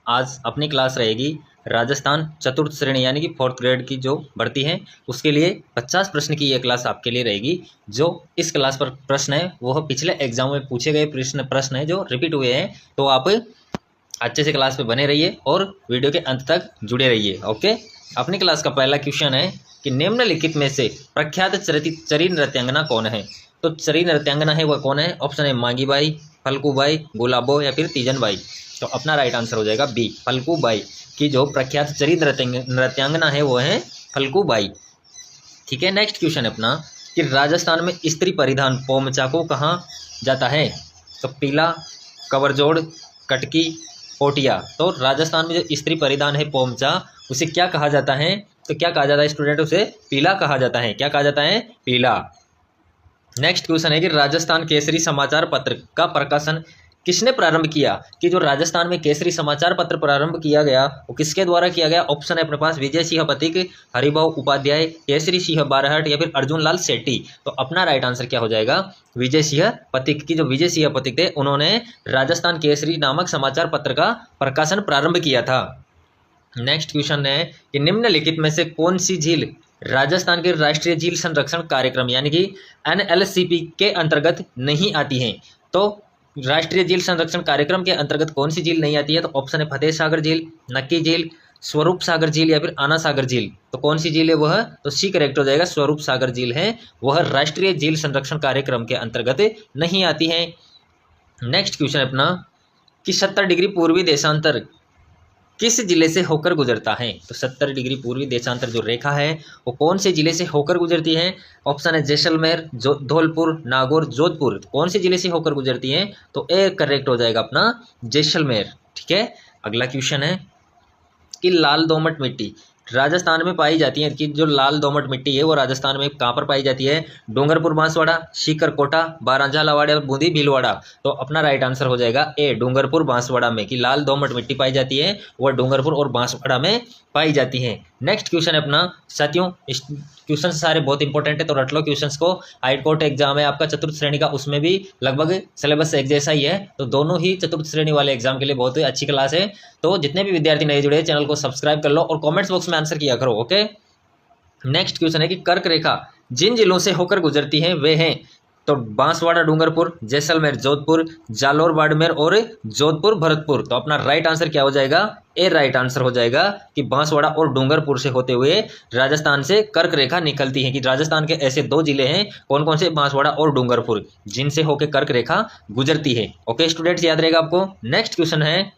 आज अपनी क्लास रहेगी राजस्थान चतुर्थ श्रेणी यानी कि 4th ग्रेड की जो भर्ती है उसके लिए 50 प्रश्न की ये क्लास आपके लिए रहेगी। जो इस क्लास पर प्रश्न है वह पिछले एग्जाम में पूछे गए प्रश्न है जो रिपीट हुए हैं। तो आप अच्छे से क्लास पे बने रहिए और वीडियो के अंत तक जुड़े रहिए। ओके, अपनी क्लास का पहला क्वेश्चन है कि निम्नलिखित में से प्रख्यात चरी नृत्यांगना कौन है। तो चरी नृत्यांगना है वह कौन है? ऑप्शन है मांगी बाई, फल्गू बाई, गुलाबो या फिर तीजन बाई। तो अपना राइट आंसर हो जाएगा बी, फल्गू बाई की जो प्रख्यात चरी नृत्यांगना है वो है फल्गू बाई। ठीक है, नेक्स्ट क्वेश्चन है अपना कि राजस्थान में स्त्री परिधान पोमचा को कहा जाता है। तो पीला, कवरजोड़, कटकी, पोटिया। तो राजस्थान में जो स्त्री परिधान है पोमचा उसे क्या कहा जाता है? तो क्या कहा जाता है स्टूडेंट? उसे पीला कहा जाता है। क्या कहा जाता है? पीला। नेक्स्ट क्वेश्चन है कि राजस्थान केसरी समाचार पत्र का प्रकाशन किसने प्रारंभ किया। कि जो राजस्थान में केसरी समाचार पत्र प्रारंभ किया गया वो किसके द्वारा किया गया? ऑप्शन है अपने पास विजय सिंह पथिक, हरिभाऊ उपाध्याय, केसरी सिंह बारहट या फिर अर्जुन लाल सेठी। तो अपना राइट आंसर क्या हो जाएगा? विजय सिंह पथिक की जो विजय सिंह पथिक थे उन्होंने राजस्थान केसरी नामक समाचार पत्र का प्रकाशन प्रारंभ किया था। नेक्स्ट क्वेश्चन है कि निम्नलिखित में से कौन सी झील राजस्थान के राष्ट्रीय झील संरक्षण कार्यक्रम यानी कि NLCP के अंतर्गत नहीं आती है। तो राष्ट्रीय झील संरक्षण कार्यक्रम के अंतर्गत कौन सी झील नहीं आती है? तो ऑप्शन है फतेह सागर झील, नक्की झील, स्वरूप सागर झील या फिर आना सागर झील। तो कौन सी झील है वह? तो सी करेक्ट हो जाएगा, स्वरूप सागर झील है वह राष्ट्रीय झील संरक्षण कार्यक्रम के अंतर्गत नहीं आती है। नेक्स्ट क्वेश्चन अपना कि 70 डिग्री पूर्वी देशांतर किस जिले से होकर गुजरता है। तो 70 डिग्री पूर्वी देशांतर जो रेखा है वो कौन से जिले से होकर गुजरती है? ऑप्शन है जैसलमेर, धौलपुर, नागौर, जोधपुर। कौन से जिले से होकर गुजरती है? तो ए करेक्ट हो जाएगा अपना जैसलमेर। ठीक है, अगला क्वेश्चन है कि लाल दोमट मिट्टी राजस्थान में पाई जाती है। कि जो लाल दोमट मिट्टी है वो राजस्थान में कहाँ पर पाई जाती है? डूंगरपुर बांसवाड़ा, सीकर कोटा, बारांझालावाड़ा और बूंदी भीलवाड़ा। तो अपना राइट आंसर हो जाएगा ए, डूंगरपुर बांसवाड़ा में। कि लाल दोमट मिट्टी पाई जाती है वह डूंगरपुर और बांसवाड़ा में पाई जाती है। नेक्स्ट क्वेश्चन है अपना साथियों, क्वेश्चन सारे बहुत इंपॉर्टेंट है तो रट लो क्वेश्चंस को। हाईकोर्ट एग्जाम है आपका चतुर्थ श्रेणी का, उसमें भी लगभग सिलेबस एक जैसा ही है। तो दोनों ही चतुर्थ श्रेणी वाले एग्जाम के लिए बहुत ही अच्छी क्लास है। तो जितने भी विद्यार्थी नए जुड़े चैनल को सब्सक्राइब कर लो और कमेंट्स बॉक्स में आंसर किया करो। ओके, नेक्स्ट क्वेश्चन है कि कर्क रेखा जिन जिलों से होकर गुजरती है वे हैं। तो बांसवाड़ा डूंगरपुर, जैसलमेर जोधपुर, जालोर बाड़मेर और जोधपुर भरतपुर। तो अपना राइट आंसर क्या हो जाएगा? ए राइट आंसर हो जाएगा कि बांसवाड़ा और डूंगरपुर से होते हुए राजस्थान से कर्क रेखा निकलती है। कि राजस्थान के ऐसे दो जिले हैं, कौन कौन से? बांसवाड़ा और डूंगरपुर, जिनसे होकर कर्क रेखा गुजरती है। ओके स्टूडेंट्स, याद रहेगा आपको। नेक्स्ट क्वेश्चन है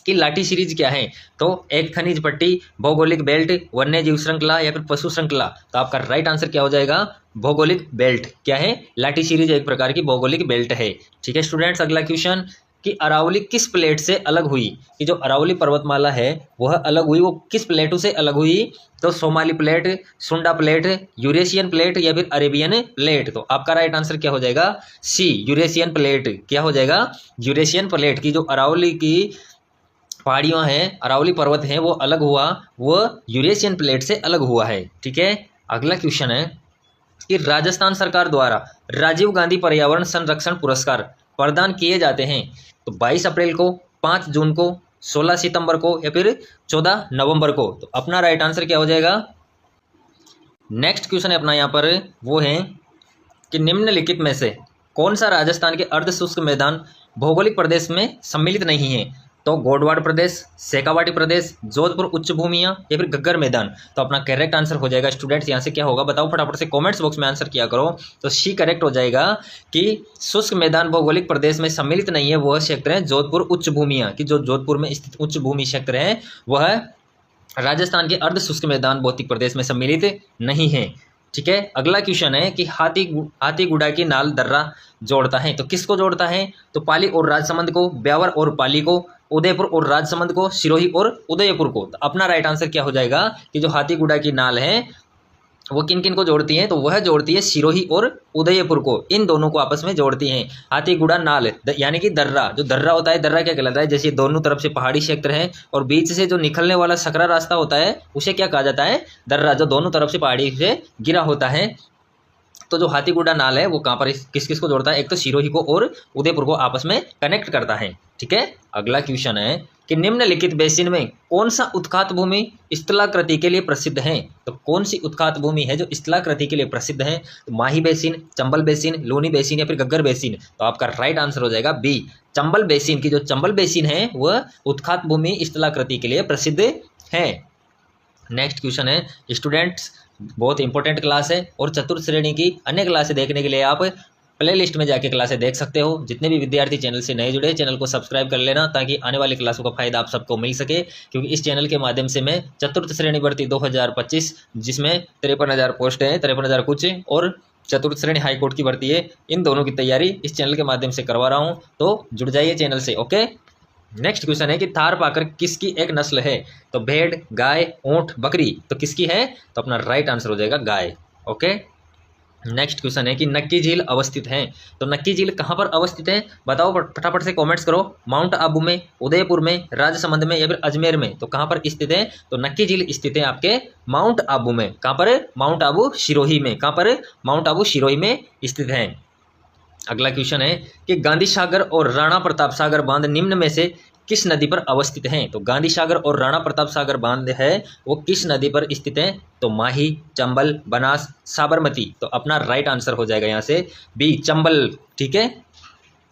कि लाठी सीरीज क्या है। तो एक खनिज पट्टी, भौगोलिक बेल्ट, वन्य जीव श्रृंखला या फिर पशु श्रृंखला। तो आपका राइट आंसर क्या हो जाएगा? भौगोलिक बेल्ट। क्या है? लाठी सीरीज एक प्रकार की भौगोलिक बेल्ट है। ठीक है स्टूडेंट्स, अगला क्वेश्चन कि अरावली किस प्लेट से अलग हुई। कि जो अरावली पर्वतमाला है वह अलग हुई, वो किस प्लेटों से अलग हुई? तो सोमाली प्लेट, सुंडा प्लेट, यूरेशियन प्लेट या फिर अरेबियन प्लेट। तो आपका राइट आंसर क्या हो जाएगा? सी, यूरेशियन प्लेट। क्या हो जाएगा? Eurasian plate. की जो अरावली की पहाड़ियाँ हैं, अरावली पर्वत हैं, वो अलग हुआ, वो यूरेशियन प्लेट से अलग हुआ है। ठीक है, अगला क्वेश्चन है कि राजस्थान सरकार द्वारा राजीव गांधी पर्यावरण संरक्षण पुरस्कार प्रदान किए जाते हैं। तो 22 अप्रैल को, 5 जून को, 16 सितंबर को या फिर 14 नवंबर को। तो अपना राइट आंसर क्या हो जाएगा? नेक्स्ट क्वेश्चन है अपना यहाँ पर वो है कि निम्नलिखित में से कौन सा राजस्थान के अर्ध शुष्क मैदान भौगोलिक प्रदेश में सम्मिलित नहीं है। तो गोडवाड़ प्रदेश, शेखावाटी प्रदेश, जोधपुर उच्च भूमियां या फिर गग्गर मैदान। तो अपना करेक्ट आंसर हो जाएगा स्टूडेंट्स, यहाँ से क्या होगा बताओ फटाफट से कमेंट्स बॉक्स में आंसर किया करो। तो सी करेक्ट हो जाएगा कि शुष्क मैदान भौगोलिक प्रदेश में सम्मिलित नहीं है, वह क्षेत्र है जोधपुर उच्च भूमियां। की जो जोधपुर में स्थित उच्च भूमि क्षेत्र है वह राजस्थान के अर्ध शुष्क मैदान भौतिक प्रदेश में सम्मिलित नहीं है। ठीक है, अगला क्वेश्चन है कि हाथीगुड़ा की नाल दर्रा जोड़ता है। तो किसको जोड़ता है? तो पाली और राजसमंद को, ब्यावर और पाली को, उदयपुर और राजसमंद को, सिरोही और उदयपुर को। तो अपना राइट आंसर क्या हो जाएगा कि जो हाथीगुड़ा की नाल है वो किन किन को जोड़ती है? तो वह जोड़ती है सिरोही और उदयपुर को, इन दोनों को आपस में जोड़ती हैं। हाथीगुड़ा नाल यानी कि दर्रा, जो दर्रा होता है, दर्रा क्या कहलाता है? जैसे दोनों तरफ से पहाड़ी क्षेत्र है और बीच से जो निकलने वाला सकरा रास्ता होता है उसे क्या कहा जाता है? दर्रा, जो दोनों तरफ से पहाड़ी से घिरा होता है। तो जो हाथीगुड़ा नाल है वो कहाँ पर किस किस को जोड़ता है? एक तो सिरोही को और उदयपुर को आपस में कनेक्ट करता है। ठीक है, अगला क्वेश्चन है कि निम्नलिखित बेसिन में कौन सा उत्खात भूमि स्थलाकृति के लिए प्रसिद्ध है। तो कौन सी उत्खात भूमि है जो स्थलाकृति के लिए प्रसिद्ध है। तो Mahi basin, Chambal basin, Luni basin या फिर घग्गर बेसिन। तो आपका राइट आंसर हो जाएगा बी, चंबल बेसिन की जो चंबल बेसिन है वह उत्खात भूमि स्थलाकृति के लिए प्रसिद्ध है। नेक्स्ट क्वेश्चन है स्टूडेंट्स, बहुत इंपॉर्टेंट क्लास है और चतुर्थ श्रेणी की अन्य क्लासें देखने के लिए आप प्ले लिस्ट में जाके क्लासें देख सकते हो। जितने भी विद्यार्थी चैनल से नए जुड़े चैनल को सब्सक्राइब कर लेना ताकि आने वाली क्लासों का फायदा आप सबको मिल सके, क्योंकि इस चैनल के माध्यम से मैं चतुर्थ श्रेणी भर्ती 2025 जिसमें 53,000 पोस्ट हैं, 53,000 कुछ, और चतुर्थ श्रेणी हाईकोर्ट की भर्ती है, इन दोनों की तैयारी इस चैनल के माध्यम से करवा रहा हूँ। तो जुड़ जाइए चैनल से। ओके, नेक्स्ट क्वेश्चन है कि थारपाकर किसकी एक नस्ल है। तो भेड़, गाय, ऊंट, बकरी। तो किसकी है। तो अपना राइट आंसर हो जाएगा गाय। ओके, नेक्स्ट क्वेश्चन है कि नक्की झील अवस्थित है। तो नक्की झील कहाँ पर अवस्थित है बताओ, फटाफट से कमेंट्स करो। माउंट आबू में, उदयपुर में, राजसमंद में या फिर अजमेर में। तो कहाँ पर स्थित है। तो नक्की झील स्थित है आपके माउंट आबू में। कहाँ पर। माउंट आबू सिरोही में। कहाँ पर। माउंट आबू सिरोही में स्थित है। अगला क्वेश्चन है कि गांधी सागर और राणा प्रताप सागर बांध निम्न में से किस नदी पर अवस्थित हैं। तो गांधी सागर और राणा प्रताप सागर बांध है वो किस नदी पर स्थित है। तो माही, चंबल, बनास, साबरमती। तो अपना राइट आंसर हो जाएगा यहाँ से बी, चंबल। ठीक है,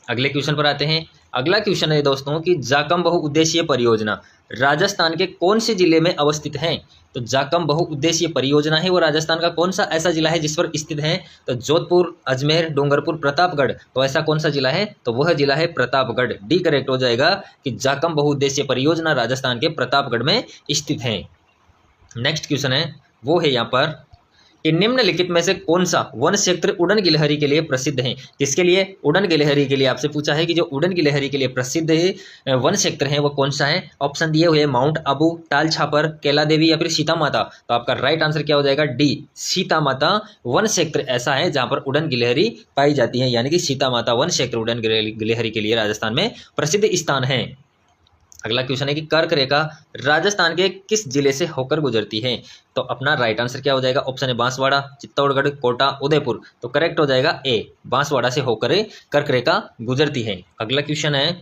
अगले क्वेश्चन पर आते हैं। अगला क्वेश्चन है दोस्तों कि जाकम बहुउद्देशीय परियोजना राजस्थान के कौन से जिले में अवस्थित है। तो जाकम बहुउद्देशीय परियोजना है वो राजस्थान का कौन सा ऐसा जिला है जिस पर स्थित है। तो जोधपुर, अजमेर, डूंगरपुर, प्रतापगढ़। तो ऐसा कौन सा जिला है। तो वह जिला है प्रतापगढ़। डी करेक्ट हो जाएगा कि जाकम बहुउद्देशीय परियोजना राजस्थान के प्रतापगढ़ में स्थित है। नेक्स्ट क्वेश्चन है वो है यहाँ पर कि निम्नलिखित में से कौन सा वन क्षेत्र उड़न गिलहरी के लिए प्रसिद्ध है। किसके लिए। उड़न गिलहरी के लिए आपसे पूछा है कि जो उड़न गिलहरी के लिए प्रसिद्ध है वन क्षेत्र है वो कौन सा है। ऑप्शन दिए हुए माउंट आबू, ताल छापर, कैला देवी या फिर सीता माता। तो आपका राइट आंसर क्या हो जाएगा डी, सीता माता वन क्षेत्र ऐसा है जहां पर उड़न गिलहरी पाई जाती है, यानी कि सीता माता वन क्षेत्र उड़न गिलहरी के लिए राजस्थान में प्रसिद्ध स्थान है। अगला क्वेश्चन है कि कर्क रेखा राजस्थान के किस जिले से होकर गुजरती है। तो अपना राइट आंसर क्या हो जाएगा। ऑप्शन है बांसवाड़ा, चित्तौड़गढ़, कोटा, उदयपुर। तो करेक्ट हो जाएगा ए, बांसवाड़ा से होकर कर्क रेखा गुजरती है। अगला क्वेश्चन है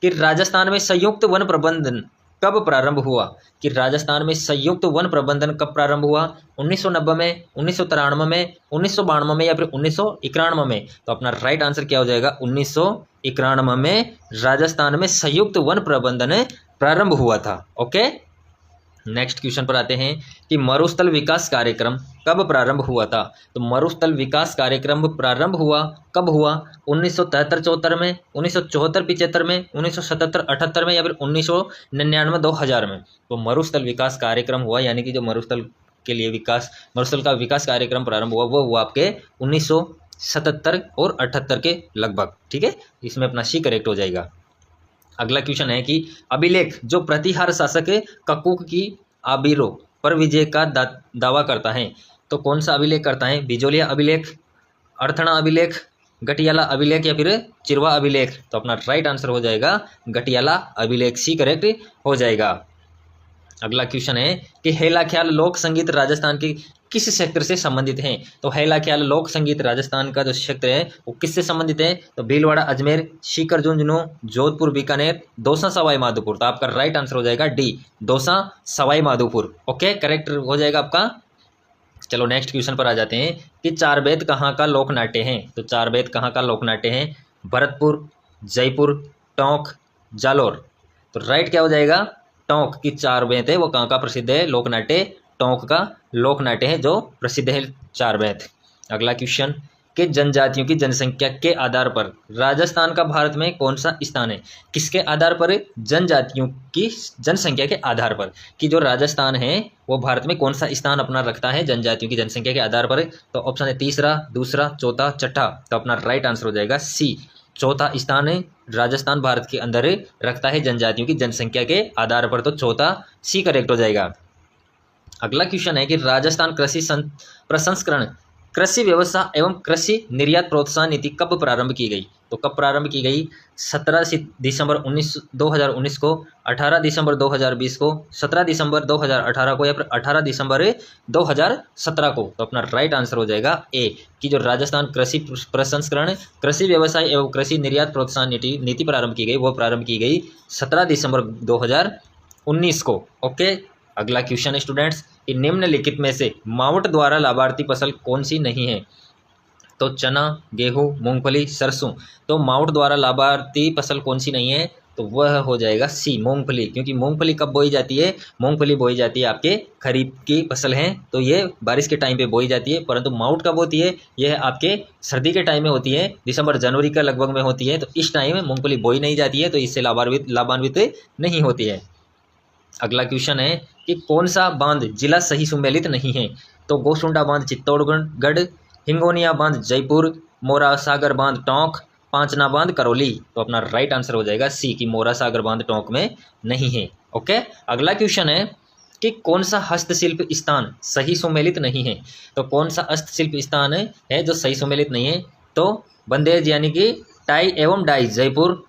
कि राजस्थान में संयुक्त वन प्रबंधन कब प्रारंभ हुआ। कि राजस्थान में संयुक्त वन प्रबंधन कब प्रारंभ हुआ। 1990 में, 1993 में, 1992 में या फिर 1991 में। तो अपना राइट आंसर क्या हो जाएगा 1991 में राजस्थान में संयुक्त वन प्रबंधन प्रारंभ हुआ था। ओके, नेक्स्ट क्वेश्चन पर आते हैं कि मरुस्थल विकास कार्यक्रम कब प्रारंभ हुआ था। तो मरुस्थल विकास कार्यक्रम प्रारंभ हुआ कब हुआ। 1973-74 में, 1974-75 में, 1977-78 में या फिर 1999-2000 में। तो मरुस्थल विकास कार्यक्रम हुआ, यानी कि जो मरुस्थल के लिए मरुस्थल का विकास कार्यक्रम प्रारंभ हुआ वो हुआ आपके 1977 और 78 के लगभग। ठीक है, इसमें अपना सी करेक्ट हो जाएगा। अगला क्वेश्चन है कि अभिलेख जो प्रतिहार शासक ककुक की आबिरो पर विजय का दावा करता है। तो कौन सा अभिलेख करता है। बिजोलिया अभिलेख, अर्थना अभिलेख, गटियाला अभिलेख या फिर चिरवा अभिलेख। तो अपना राइट आंसर हो जाएगा गटियाला अभिलेख, सी करेक्ट हो जाएगा। अगला क्वेश्चन है कि हेला ख्याल लोक संगीत राजस्थान के किस क्षेत्र से संबंधित हैं। तो हेला ख्याल लोक संगीत राजस्थान का जो क्षेत्र है वो किससे संबंधित है। तो भीलवाड़ा, अजमेर, सीकर, झुंझुनू, जोधपुर, बीकानेर, दौसा, सवाई माधोपुर। तो आपका राइट आंसर हो जाएगा D, Dausa, Sawai Madhopur. Okay, correct हो जाएगा आपका। चलो नेक्स्ट क्वेश्चन पर आ जाते हैं कि चार बेत कहाँ का लोक नाट्य है। तो चार बेत कहाँ का लोक नाट्य है। भरतपुर, जयपुर, टोंक, जालोर। तो राइट क्या हो जाएगा टोंक की चार बेत है वो कहाँ का प्रसिद्ध है। लोक नाट्य टोंक का लोक नाट्य है जो प्रसिद्ध है चार बेत। अगला क्वेश्चन कि जनजातियों की जनसंख्या के आधार पर राजस्थान का भारत में कौन सा स्थान है। किसके आधार पर। जनजातियों की जनसंख्या के आधार पर कि जो राजस्थान है वो भारत में कौन सा स्थान अपना रखता है जनजातियों की जनसंख्या के आधार पर। तो ऑप्शन है तीसरा, दूसरा, चौथा, छठा। तो अपना राइट आंसर हो जाएगा सी, चौथा स्थान है राजस्थान भारत के अंदर रखता है जनजातियों की जनसंख्या के आधार पर। तो चौथा सी करेक्ट हो जाएगा। अगला क्वेश्चन है कि राजस्थान कृषि प्रसंस्करण कृषि व्यवसाय एवं कृषि निर्यात प्रोत्साहन नीति कब प्रारंभ की गई? तो कब प्रारंभ की गई? 17 दिसंबर 2019 को, 18 दिसंबर 2020 को, 17 दिसंबर 2018 को, या फिर 18 दिसंबर 2017 को। तो अपना राइट आंसर हो जाएगा ए कि जो राजस्थान कृषि प्रसंस्करण, कृषि व्यवसाय एवं कृषि निर्यात प्रोत्साहन नीति प्रारंभ की गई, वो प्रारंभ की गई 17 दिसंबर 2019 को। ओके, अगला क्वेश्चन है स्टूडेंट्स कि निम्नलिखित में से मावट द्वारा लाभार्थी फसल कौन सी नहीं है? तो चना, गेहूं, मूंगफली, सरसों। तो मावट द्वारा लाभार्थी फसल कौन सी नहीं है? तो वह हो जाएगा सी, मूंगफली। क्योंकि मूंगफली कब बोई जाती है? मूंगफली बोई जाती है आपके खरीफ की फसल है, तो ये बारिश के टाइम पे बोई जाती है। परंतु मावट कब होती है? यह आपके सर्दी के टाइम में होती है, दिसंबर जनवरी का लगभग में होती है। तो इस टाइम में मूंगफली बोई नहीं जाती है, तो इससे लाभान्वित नहीं होती है। अगला क्वेश्चन है कि कौन सा बांध जिला सही सुमेलित नहीं है? तो गोसुंडा बांध चित्तौड़गढ़, हिंगोनिया बांध जयपुर, मोरा सागर बांध टोंक, पांचना बांध करौली। तो अपना राइट आंसर हो जाएगा सी कि मोरा सागर बांध टोंक में नहीं है। ओके, अगला क्वेश्चन है कि कौन सा हस्तशिल्प स्थान सही सुमेलित नहीं है? तो कौन सा हस्तशिल्प स्थान है जो सही सुमेलित नहीं है? तो बंदेज यानी कि टाई एवं डाई जयपुर,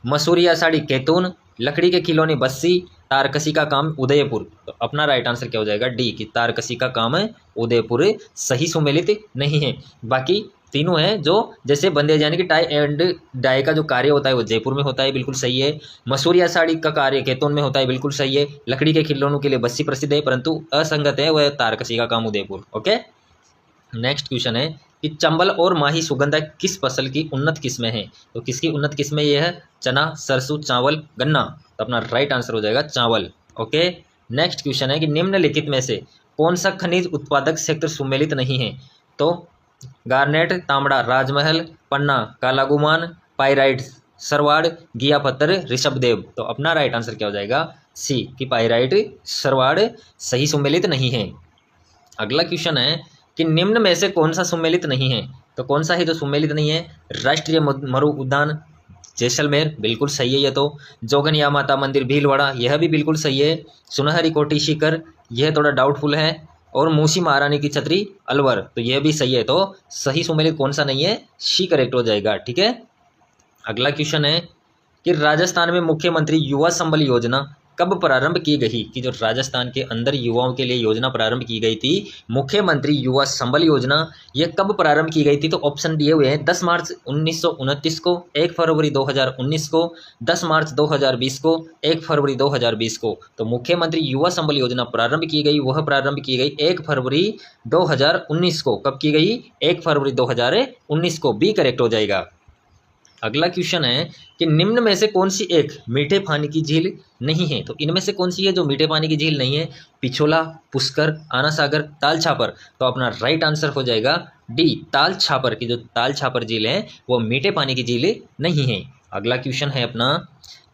मसूरिया साड़ी कैतून, लकड़ी के खिलौने बस्सी, तारकसी का काम उदयपुर। तो अपना राइट आंसर क्या हो जाएगा? डी कि तारकसी का काम उदयपुर सही सुमेलित नहीं है। बाकी तीनों हैं जो जैसे बंदेज यानी कि टाई एंड डाई का जो कार्य होता है वो जयपुर में होता है, बिल्कुल सही है। मसूरिया साड़ी का कार्य कैतून में होता है, बिल्कुल सही है। लकड़ी के खिलौनों के लिए बस्सी प्रसिद्ध है, परंतु असंगत है, वह तारकसी का काम उदयपुर। ओके, नेक्स्ट क्वेश्चन है कि चंबल और माही सुगंधा किस फसल की उन्नत किस्में हैं? तो किसकी उन्नत किस्में ये है? चना, सरसों, चावल, गन्ना। तो अपना राइट आंसर हो जाएगा चावल। ओके, नेक्स्ट क्वेश्चन है कि निम्नलिखित में से कौन सा खनिज उत्पादक क्षेत्र सुमेलित नहीं है? तो गार्नेट, तांबड़ा, राजमहल, पन्ना, कालागुमान, पाइराइट, सरवाड़, घिया पत्थर, ऋषभदेव। तो अपना राइट आंसर क्या हो जाएगा? सी कि पाइराइट, सरवाड़ सही सुमेलित नहीं है। अगला क्वेश्चन है कि निम्न में से कौन सा सुमेलित नहीं है? तो कौन सा है जो सुमेलित नहीं है? राष्ट्रीय मरु उद्यान जैसलमेर, बिल्कुल सही है ये तो। जोगनिया माता मंदिर भीलवाड़ा, यह भी बिल्कुल सही है। सुनहरी कोटि शिखर, यह थोड़ा डाउटफुल है। और मूसी महारानी की छतरी अलवर, तो यह भी सही है। तो सही सुमेलित कौन सा नहीं है? सी करेक्ट हो जाएगा। ठीक है, अगला क्वेश्चन है कि राजस्थान में मुख्यमंत्री युवा संबल योजना कब प्रारंभ की गई? कि जो राजस्थान के अंदर युवाओं के लिए योजना प्रारंभ की गई थी, मुख्यमंत्री युवा संबल योजना, यह कब प्रारंभ की गई थी? तो ऑप्शन दिए हुए हैं 10 मार्च 1929 को, 1 फरवरी 2019 को, 10 मार्च 2020 को, 1 फरवरी 2020 को। तो मुख्यमंत्री युवा संबल योजना प्रारंभ की गई, वह प्रारंभ की गई 1 फरवरी 2019 को। कब की गई? 1 फरवरी 2019 को। बी करेक्ट हो जाएगा। अगला क्वेश्चन है कि निम्न में से कौन सी एक मीठे पानी की झील नहीं है? तो इनमें से कौन सी है जो मीठे पानी की झील नहीं है? पिछोला, पुष्कर, आना सागर, ताल छापर। तो अपना राइट आंसर हो जाएगा डी ताल छापर की जो ताल छापर झील है वो मीठे पानी की झील नहीं है। अगला क्वेश्चन है अपना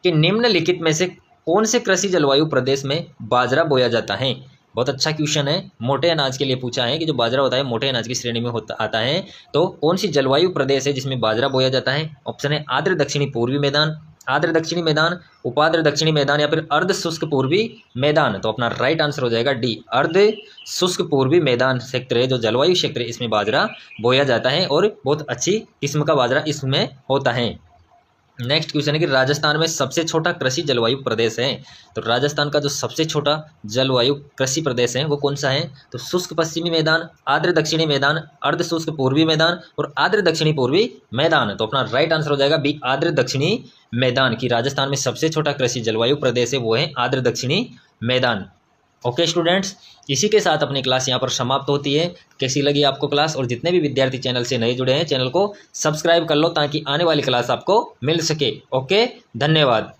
कि निम्नलिखित में से कौन से कृषि जलवायु प्रदेश में बाजरा बोया जाता है? बहुत अच्छा क्वेश्चन है, मोटे अनाज के लिए पूछा है कि जो बाजरा होता है मोटे अनाज की श्रेणी में आता है। तो कौन सी जलवायु प्रदेश है जिसमें बाजरा बोया जाता है? ऑप्शन है आर्द्र दक्षिणी पूर्वी मैदान, आर्द्र दक्षिणी मैदान, उपाद्र दक्षिणी मैदान, या फिर अर्ध शुष्क पूर्वी मैदान। तो अपना राइट आंसर हो जाएगा डी अर्ध शुष्क पूर्वी मैदान क्षेत्र है जो जलवायु क्षेत्र है, इसमें बाजरा बोया जाता है और बहुत अच्छी किस्म का बाजरा इसमें होता है। नेक्स्ट क्वेश्चन है कि राजस्थान में सबसे छोटा कृषि जलवायु प्रदेश है। तो राजस्थान का जो सबसे छोटा जलवायु कृषि प्रदेश है वो कौन सा है? तो शुष्क पश्चिमी मैदान, आर्द्र दक्षिणी मैदान, अर्ध शुष्क पूर्वी मैदान और आर्द्र दक्षिणी पूर्वी मैदान। तो अपना राइट आंसर हो जाएगा बी आर्द्र दक्षिणी मैदान की राजस्थान में सबसे छोटा कृषि जलवायु प्रदेश है वो है आर्द्र दक्षिणी मैदान। ओके स्टूडेंट्स, इसी के साथ अपनी क्लास यहाँ पर समाप्त होती है। कैसी लगी आपको क्लास? और जितने भी विद्यार्थी चैनल से नए जुड़े हैं चैनल को सब्सक्राइब कर लो ताकि आने वाली क्लास आपको मिल सके। ओके, धन्यवाद।